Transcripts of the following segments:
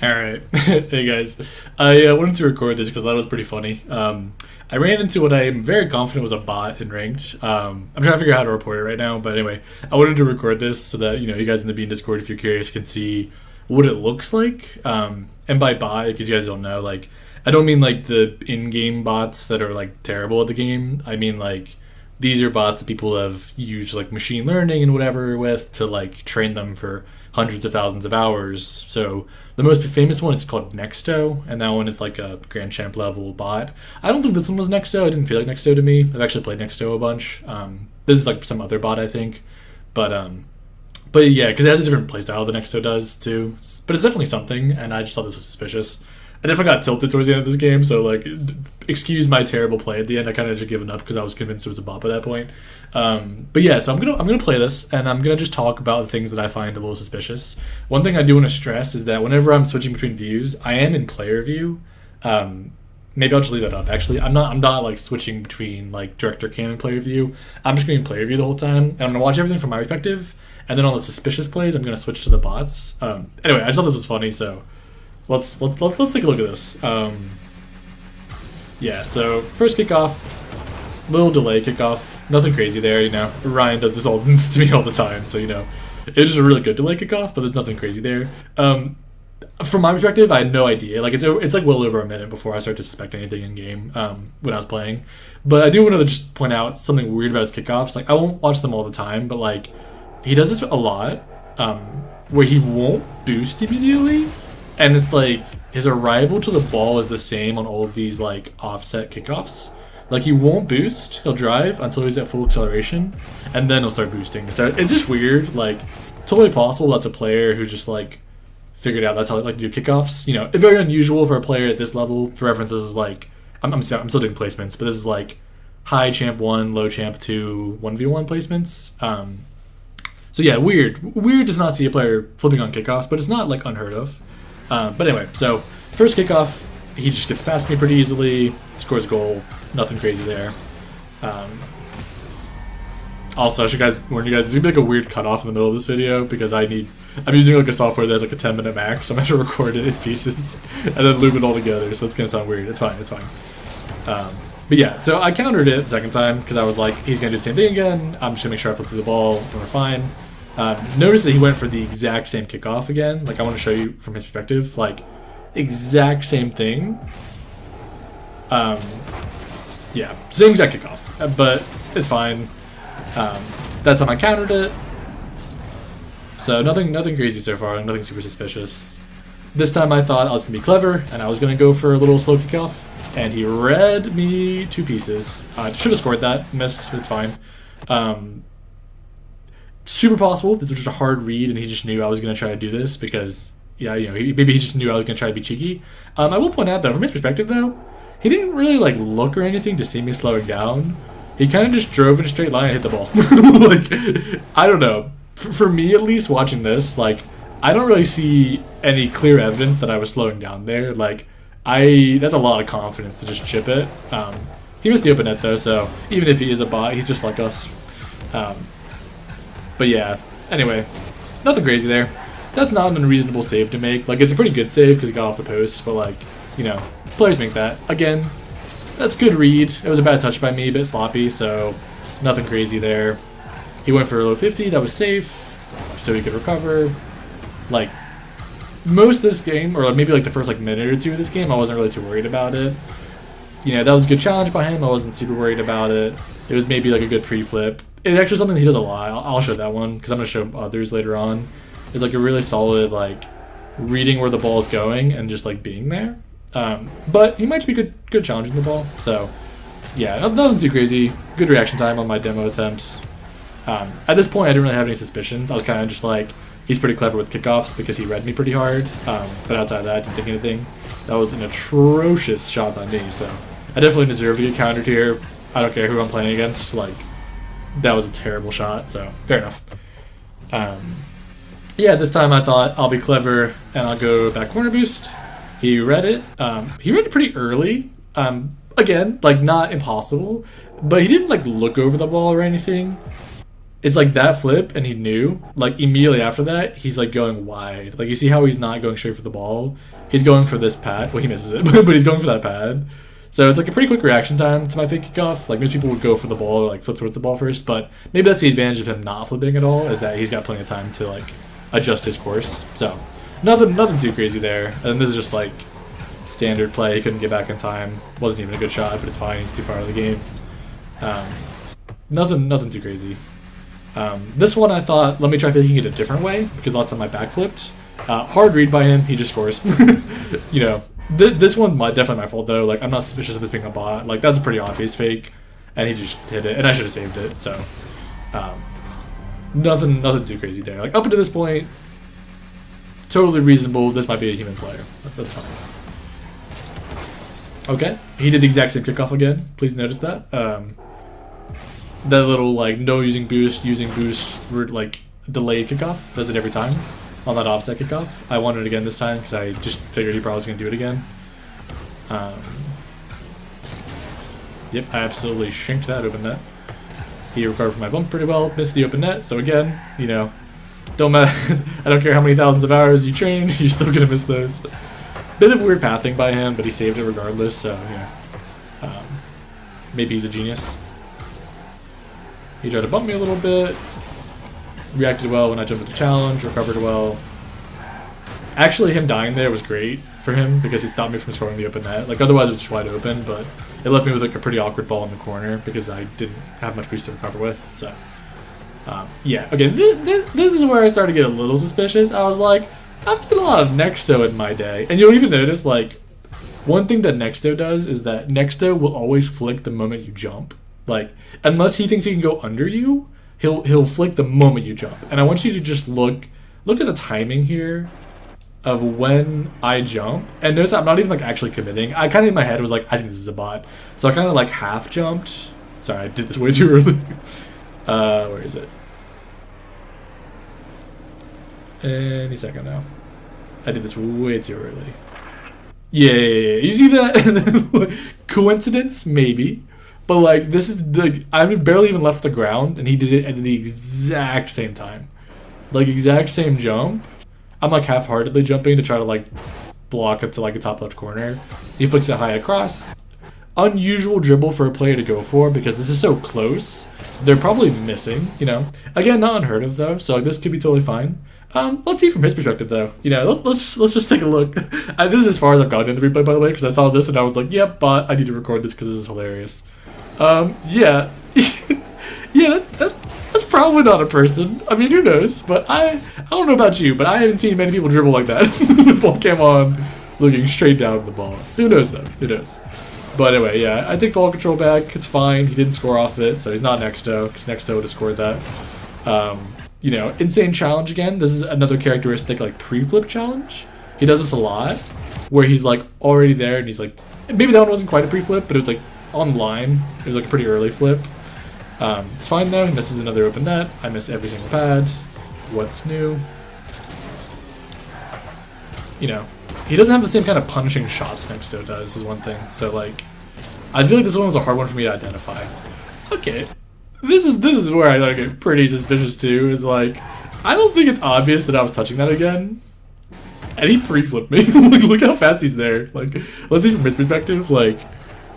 Alright. Hey guys. I wanted to record this because that was pretty funny. I ran into what I'm very confident was a bot in ranked. I'm trying to figure out how to report it right now, but anyway, I wanted to record this so that you guys in the Bean Discord, if you're curious, can see what it looks like. And by bot, because you guys don't know, like I don't mean like the in-game bots that are like terrible at the game. I mean like these are bots that people have used like machine learning and whatever with to like train them for hundreds of thousands of hours. So the most famous one is called Nexto, and that one is like a Grand Champ level bot. I don't think this one was Nexto. It didn't feel like Nexto to me. I've actually played Nexto a bunch. This is like some other bot, I think, but yeah, because it has a different playstyle than Nexto does too. But it's definitely something, and I just thought this was suspicious. I definitely got tilted towards the end of this game, so like, excuse my terrible play at the end. I kind of just given up because I was convinced it was a bot by that point. But yeah, so I'm gonna play this, and I'm gonna just talk about the things that I find a little suspicious. One thing I do want to stress is that whenever I'm switching between views, I am in player view. Maybe I'll just leave that up. Actually, I'm not like switching between like director cam and player view. I'm just going to be in player view the whole time, and I'm gonna watch everything from my perspective. And then on the suspicious plays, I'm gonna switch to the bots. Anyway, I just thought this was funny, so. Let's take a look at this. Yeah, so first kickoff, little delay kickoff, nothing crazy there. Ryan does this all to me all the time, so it's just a really good delay kickoff, but there's nothing crazy there. From my perspective, I had no idea. Like it's like well over a minute before I started to suspect anything in game when I was playing. But I do want to just point out something weird about his kickoffs. Like I won't watch them all the time, but like he does this a lot, where he won't boost immediately. And it's like his arrival to the ball is the same on all of these like offset kickoffs. Like he won't boost, he'll drive until he's at full acceleration, and then he'll start boosting. So it's just weird. Like totally possible that's a player who's just like figured out that's how they like to do kickoffs. It's very unusual for a player at this level. For reference, this is like I'm still doing placements, but this is like high champ 1, low champ 2, 1v1 placements. So yeah, weird. Weird does not see a player flipping on kickoffs, but it's not like unheard of. But anyway, so first kickoff, he just gets past me pretty easily, scores a goal, nothing crazy there. Also, I should warn you guys, there's gonna be like a weird cutoff in the middle of this video because I'm using like a software that has like a 10-minute max, so I'm gonna have to record it in pieces and then loop it all together, so it's gonna sound weird. It's fine. But yeah, so I countered it the second time because I was like, he's gonna do the same thing again. I'm just gonna make sure I flip through the ball and we're fine. Notice that he went for the exact same kickoff again. Like I want to show you from his perspective, like exact same thing. Yeah, same exact kickoff, but it's fine. That time I countered it. So nothing crazy so far, nothing super suspicious. This time I thought I was gonna be clever and I was gonna go for a little slow kickoff, and he read me 2 pieces. Should have scored that, missed, but it's fine. Super possible this was just a hard read and he just knew I was going to try to do this because, yeah, maybe he just knew I was going to try to be cheeky. I will point out, though, from his perspective, though, he didn't really, like, look or anything to see me slowing down. He kind of just drove in a straight line and hit the ball. Like, I don't know. For me, at least, watching this, like, I don't really see any clear evidence that I was slowing down there. Like, that's a lot of confidence to just chip it. He missed the open net, though, so even if he is a bot, he's just like us. But yeah, anyway, nothing crazy there. That's not an unreasonable save to make. Like, it's a pretty good save because he got off the post, but like, players make that. Again, that's good read. It was a bad touch by me, a bit sloppy, so nothing crazy there. He went for a low 50, that was safe, so he could recover. Like, most of this game, or maybe like the first like minute or 2 of this game, I wasn't really too worried about it. That was a good challenge by him. I wasn't super worried about it. It was maybe like a good pre-flip. It's actually something he does a lot. I'll show that one because I'm going to show others later on. It's like a really solid like reading where the ball is going and just like being there. But he might just be good challenging the ball. So yeah, nothing too crazy. Good reaction time on my demo attempt. At this point, I didn't really have any suspicions. I was kind of just like, he's pretty clever with kickoffs because he read me pretty hard. But outside of that, I didn't think anything. That was an atrocious shot by me. So I definitely deserve to get countered here. I don't care who I'm playing against. Like, that was a terrible shot, so fair enough. Yeah, this time I thought I'll be clever and I'll go back corner boost. He read it. He read it pretty early. Again, like not impossible, but he didn't like look over the ball or anything. it's like that flip, and he knew. Like immediately after that, he's like going wide. Like you see how he's not going straight for the ball. He's going for this pad. Well, he misses it, but he's going for that pad. So it's like a pretty quick reaction time to my fake kickoff. Like most people would go for the ball or like flip towards the ball first, but maybe that's the advantage of him not flipping at all, is that he's got plenty of time to like adjust his course. So nothing too crazy there. And this is just like standard play. He couldn't get back in time. Wasn't even a good shot, but it's fine. He's too far out of the game. Nothing too crazy. This one I thought, let me try faking it a different way, because last time I backflipped. Hard read by him, he just scores. You know, this one definitely my fault though. Like I'm not suspicious of this being a bot. Like that's a pretty obvious fake, and he just hit it, and I should have saved it. So, nothing too crazy there. Like up until this point, totally reasonable. This might be a human player. That's fine. Okay, he did the exact same kickoff again. Please notice that. That little like no using boost like delayed kickoff does it every time on that offset kickoff. I wanted it again this time because I just figured he probably was gonna do it again. Yep, I absolutely shinked that open net. He recovered from my bump pretty well, missed the open net. So again, you know, don't matter. I don't care how many thousands of hours you train, you're still gonna miss those. Bit of weird pathing by him, but he saved it regardless. So yeah, maybe he's a genius. He tried to bump me a little bit, reacted well when I jumped into challenge, recovered well. Actually, him dying there was great for him because he stopped me from scoring the open net. Like otherwise it was just wide open, but it left me with like a pretty awkward ball in the corner because I didn't have much boost to recover with. So yeah, okay, this is where I started to get a little suspicious. I was like, I've played a lot of Nexto in my day, and you'll even notice like one thing that Nexto does is that Nexto will always flick the moment you jump. Like, unless he thinks he can go under you, he'll flick the moment you jump. And I want you to just look at the timing here of when I jump. And notice I'm not even like actually committing. I kind of in my head was like, I think this is a bot. So I kind of like half jumped. Sorry, I did this way too early. Where is it? Any second now. I did this way too early. Yeah. You see that? Coincidence? Maybe. But like this is I've barely even left the ground, and he did it at the exact same time, like exact same jump. I'm like half-heartedly jumping to try to like block up to like a top left corner. He flicks it high across. Unusual dribble for a player to go for because this is so close. They're probably missing, you know. Again, not unheard of though, so like, this could be totally fine. Let's see from his perspective though. You know, let's just take a look. This is as far as I've gotten in the replay, by the way, because I saw this and I was like, yep, but I need to record this because this is hilarious. Yeah. Yeah, that's probably not a person. I mean, who knows? But I don't know about you, but I haven't seen many people dribble like that with ball cam on, looking straight down at the ball. Who knows though? Who knows? But anyway, yeah, I take ball control back. It's fine. He didn't score off it, so he's not Nexto, because Nexto would have scored that. You know, insane challenge again. This is another characteristic like pre-flip challenge. He does this a lot, where he's like already there, and he's like, maybe that one wasn't quite a pre-flip, but it was like on line. It was like a pretty early flip. It's fine though. He misses another open net. I miss every single pad. What's new? You know, he doesn't have the same kind of punishing shots Nexto does, is one thing. So like, I feel like this one was a hard one for me to identify. Okay, this is where I like get pretty suspicious too. Is like, I don't think it's obvious that I was touching that again. And he pre-flipped me. Look how fast he's there. Like, let's see from his perspective. Like,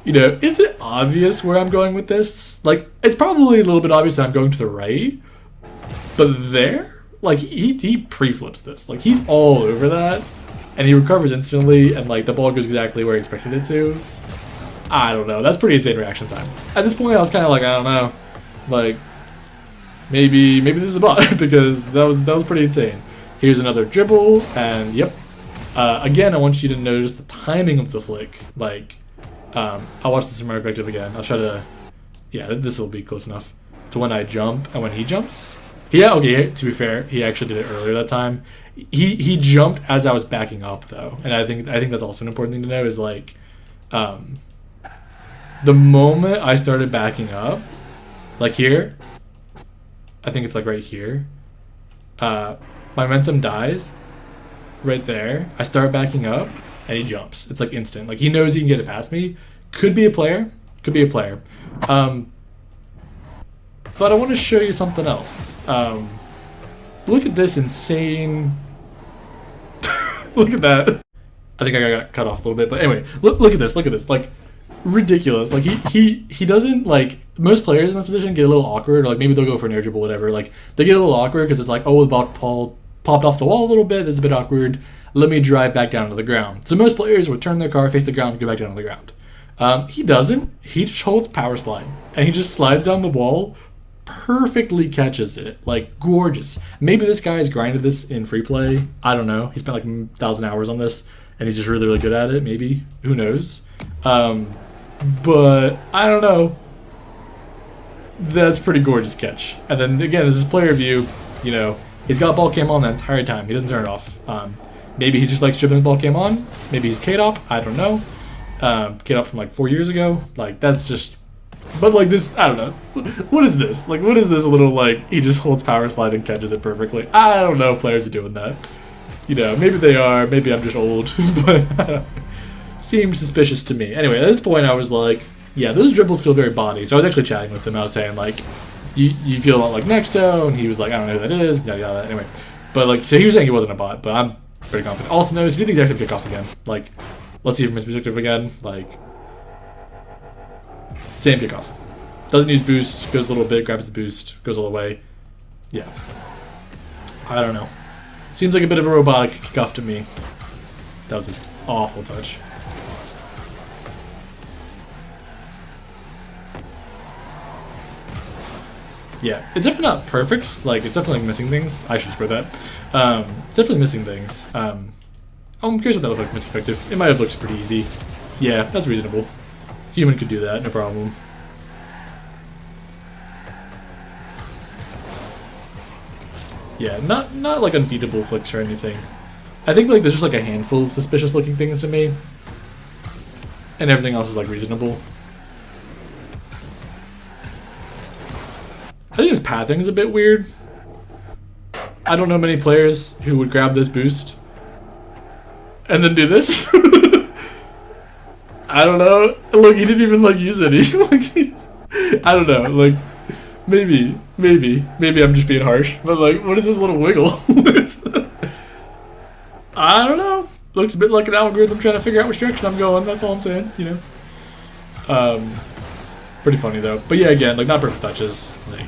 you know, is it obvious where I'm going with this? Like, it's probably a little bit obvious that I'm going to the right, but there, like, he pre-flips this. Like, he's all over that, and he recovers instantly, and like the ball goes exactly where he expected it to. I don't know. That's pretty insane reaction time. At this point, I was kind of like, I don't know, like, maybe this is a bot because that was pretty insane. Here's another dribble, and yep. Again, I want you to notice the timing of the flick. Like, I'll watch this from my perspective again. I'll try to, yeah, this will be close enough to when I jump and when he jumps. Yeah, okay, to be fair, he actually did it earlier that time. He jumped as I was backing up though, and I think that's also an important thing to know is like, the moment I started backing up, like here, I think it's like right here, my momentum dies right there. I start backing up and he jumps. It's like instant. Like he knows he can get it past me. Could be a player. Could be a player. But I want to show you something else. Look at this insane... Look at that. I think I got cut off a little bit, but anyway, look at this, like, ridiculous. Like, he doesn't, like, most players in this position get a little awkward, or, like, maybe they'll go for an air dribble, whatever, like, they get a little awkward because it's like, oh, the ball popped off the wall a little bit, this is a bit awkward, let me drive back down to the ground. So most players would turn their car, face the ground, and go back down to the ground. He doesn't. He just holds power slide, and he just slides down the wall, perfectly catches it, like gorgeous. Maybe this guy has grinded this in free play. I don't know. He spent like 1,000 hours on this, and he's just really, really good at it. Maybe, who knows? But I don't know. That's pretty gorgeous catch. And then again, this is player view. You know, he's got ball cam on the entire time. He doesn't turn it off. Maybe he just likes dribbling the ball cam on. Maybe he's K-Dop. I don't know. K-Dop from like 4 years ago. Like that's just. But like this, I don't know. What is this? Like what is this little like he just holds power slide and catches it perfectly? I don't know if players are doing that. You know, maybe they are. Maybe I'm just old. But seems suspicious to me. Anyway, at this point I was like, yeah, those dribbles feel very body. So I was actually chatting with him. I was saying like, you feel a lot like Nexto, and he was like, I don't know who that is. Yada yada. Anyway, but like, so he was saying he wasn't a bot, but I'm pretty confident. Also notice he did the exact same kickoff again. Like, let's see from his perspective again. Like, same kickoff. Doesn't use boost. Goes a little bit. Grabs the boost. Goes all the way. Yeah. I don't know. Seems like a bit of a robotic kickoff to me. That was an awful touch. Yeah, it's definitely not perfect. Like, it's definitely missing things. I should spread that. It's definitely missing things. I'm curious what that looked like from his perspective. It might have looked pretty easy. Yeah, that's reasonable. Human could do that, no problem. Yeah, not like unbeatable flicks or anything. I think like there's just like a handful of suspicious looking things to me. And everything else is like reasonable. I think his pathing is a bit weird. I don't know many players who would grab this boost and then do this. I don't know. Look, he didn't even like use any. Like he's, I don't know. Like maybe I'm just being harsh. But like, what is this little wiggle? I don't know. Looks a bit like an algorithm trying to figure out which direction I'm going. That's all I'm saying. You know. Pretty funny though. But yeah, again, like not perfect touches. Like,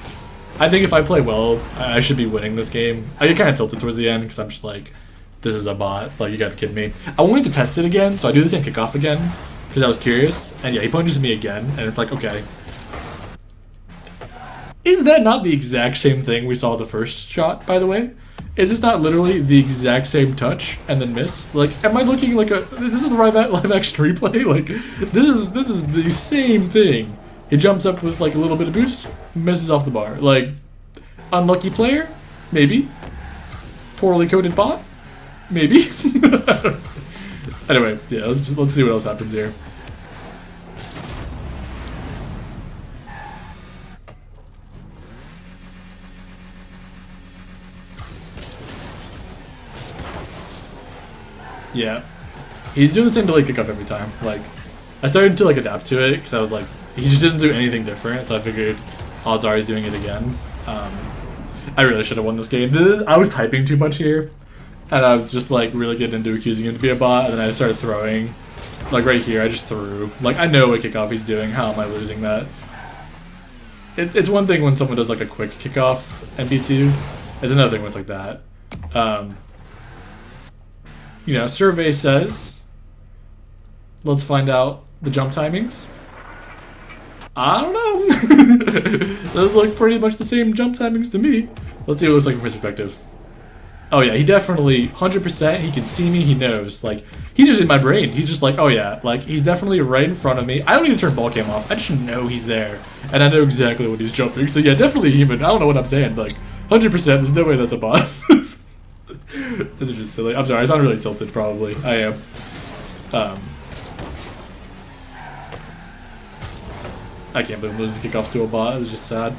I think if I play well, I should be winning this game. I get kind of tilted towards the end because I'm just like, this is a bot. Like, you gotta kid me. I wanted to test it again, so I do the same kickoff again because I was curious. And yeah, he punches me again, and it's like, okay. Is that not the exact same thing we saw the first shot, by the way? Is this not literally the exact same touch and then miss? Like, am I looking like a... This is the live action replay? Like, this is the same thing. He jumps up with like a little bit of boost, misses off the bar. Like, unlucky player? Maybe. Poorly coded bot? Maybe. Anyway, yeah, let's see what else happens here. Yeah, he's doing the same delay kickoff every time. Like, I started to like adapt to it because I was like, he just didn't do anything different, so I figured odds are he's doing it again. I really should have won this game. I was typing too much here, and I was just like really getting into accusing him to be a bot, and then I started throwing. Like right here, I just threw. Like, I know what kickoff he's doing. How am I losing that? It's one thing when someone does like a quick kickoff MP2. It's another thing when it's like that. You know, survey says, let's find out the jump timings. I don't know. Those look pretty much the same jump timings to me. Let's see what it looks like from his perspective. Oh yeah, he definitely, 100%, he can see me, he knows. Like, he's just in my brain. He's just like, oh yeah, like, he's definitely right in front of me. I don't need to turn ball cam off. I just know he's there. And I know exactly what he's jumping. So yeah, definitely human. I don't know what I'm saying. Like, 100%, there's no way that's a bot. This is just silly. I'm sorry, I sound really tilted, probably. I am. I can't believe I'm losing kickoffs to a bot. It's just sad.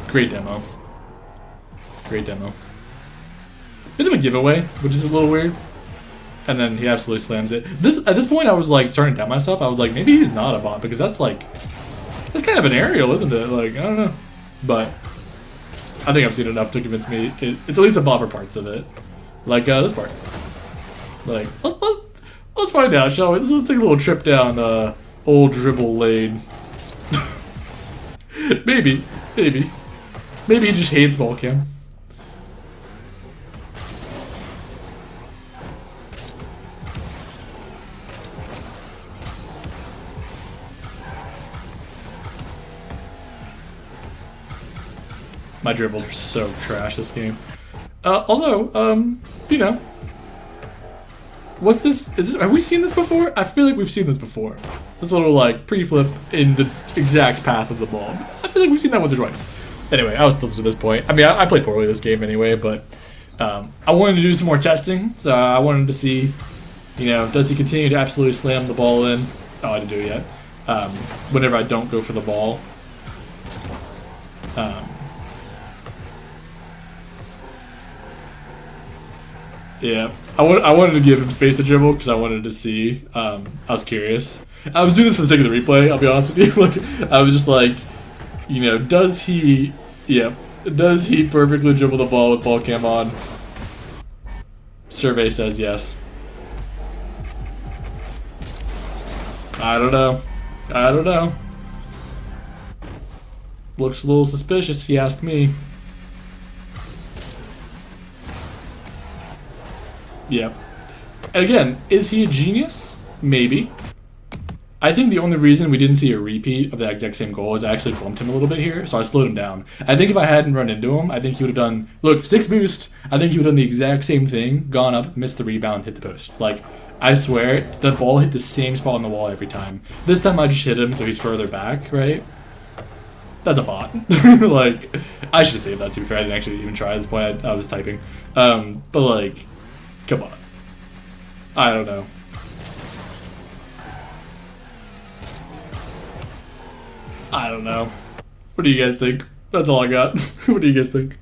Great demo. Great demo. Bit of a giveaway, which is a little weird. and then he absolutely slams it. At this point, I was like starting to doubt myself. I was like, maybe he's not a bot because that's kind of an aerial, isn't it? Like, I don't know, but I think I've seen enough to convince me it's at least a bot for parts of it, like this part. Like, let's find out, shall we? Let's take a little trip down old dribble lane. Maybe he just hates ball cam. My dribbles are so trash this game. Although, you know, what's this? Have we seen this before? I feel like we've seen this before. This little like pre-flip in the exact path of the ball. I feel like we've seen that once or twice. Anyway, I was close to this point. I mean, I played poorly this game anyway, but I wanted to do some more testing, so I wanted to see, you know, does he continue to absolutely slam the ball in? Oh, I didn't do it yet. Whenever I don't go for the ball. Yeah, I wanted to give him space to dribble because I wanted to see. I was curious. I was doing this for the sake of the replay. I'll be honest with you. Like, I was just like, you know, does he perfectly dribble the ball with ball cam on? Survey says yes. I don't know. Looks a little suspicious, you ask me. Yeah. And again, is he a genius? Maybe. I think the only reason we didn't see a repeat of that exact same goal is I actually bumped him a little bit here, so I slowed him down. I think if I hadn't run into him, I think he would have done, look, 6 boost, I think he would have done the exact same thing, gone up, missed the rebound, hit the post. Like, I swear, the ball hit the same spot on the wall every time. This time I just hit him so he's further back, right? That's a bot. Like, I should have saved that, to be fair. I didn't actually even try at this point. I was typing. But, like, come on. I don't know. I don't know. What do you guys think? That's all I got. What do you guys think?